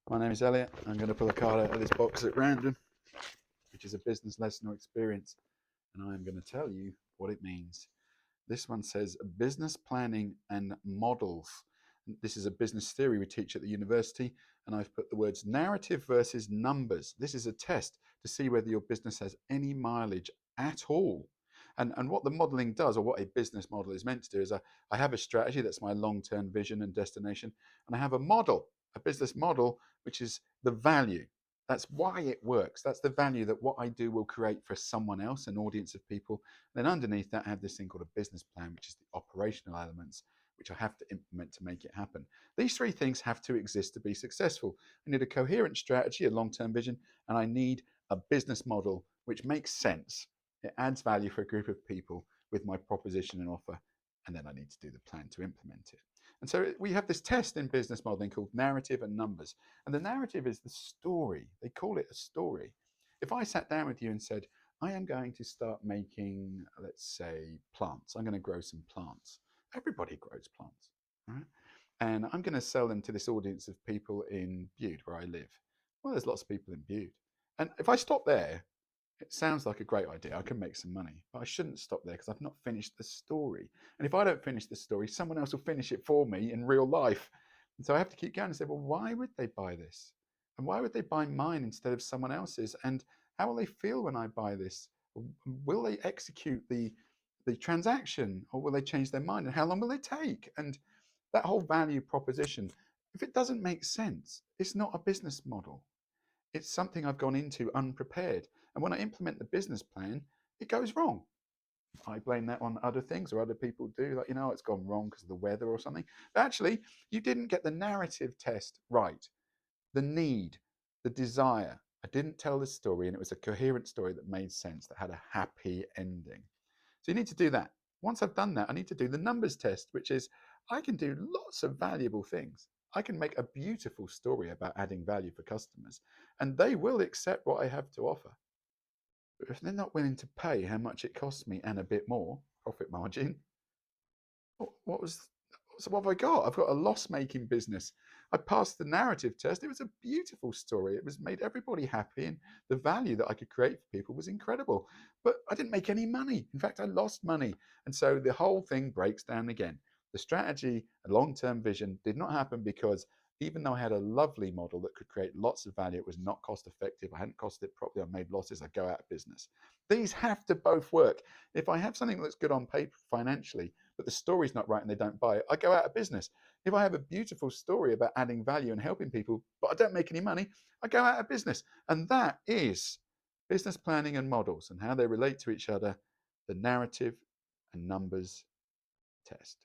My name is Elliot. I'm going to pull a card out of this box at random, which is a business lesson or experience, and I'm going to tell you what it means. This one says business planning and models. This is a business theory we teach at the university, and I've put the words narrative versus numbers. This is a test to see whether your business has any mileage at all. And what the modeling does, or what a business model is meant to do, is I have a strategy that's my long-term vision and destination, and I have a model, a business model, which is the value. That's why it works. That's the value that what I do will create for someone else, an audience of people. And then underneath that, I have this thing called a business plan, which is the operational elements, which I have to implement to make it happen. These three things have to exist to be successful. I need a coherent strategy, a long-term vision, and I need a business model which makes sense. It adds value for a group of people with my proposition and offer, and then I need to do the plan to implement it. And so we have this test in business modeling called narrative and numbers. And the narrative is the story. They call it a story. If I sat down with you and said, I am going to start making, let's say, plants. I'm going to grow some plants. Everybody grows plants, right? And I'm going to sell them to this audience of people in Bude, where I live. Well, there's lots of people in Bude. And if I stop there, it sounds like a great idea. I can make some money, but I shouldn't stop there because I've not finished the story. And if I don't finish the story, someone else will finish it for me in real life. And so I have to keep going and say, well, why would they buy this? And why would they buy mine instead of someone else's? And how will they feel when I buy this? Will they execute the transaction, or will they change their mind? And how long will it take? And that whole value proposition, if it doesn't make sense, it's not a business model. It's something I've gone into unprepared. And when I implement the business plan, it goes wrong. I blame that on other things, or other people do, like, it's gone wrong because of the weather or something. But actually, you didn't get the narrative test right. The need, the desire. I didn't tell the story, and it was a coherent story that made sense, that had a happy ending. So you need to do that. Once I've done that, I need to do the numbers test, which is I can do lots of valuable things. I can make a beautiful story about adding value for customers, and they will accept what I have to offer. But if they're not willing to pay how much it costs me and a bit more profit margin, what was so what have I got? I've got a loss-making business. I passed the narrative test. It was a beautiful story. It was made everybody happy, and the value that I could create for people was incredible. But I didn't make any money. In fact, I lost money. And so the whole thing breaks down again. The strategy and long-term vision did not happen because even though I had a lovely model that could create lots of value, it was not cost effective. I hadn't costed it properly. I made losses. I go out of business. These have to both work. If I have something that's good on paper financially, but the story's not right and they don't buy it, I go out of business. If I have a beautiful story about adding value and helping people, but I don't make any money, I go out of business. And that is business planning and models and how they relate to each other, the narrative and numbers test.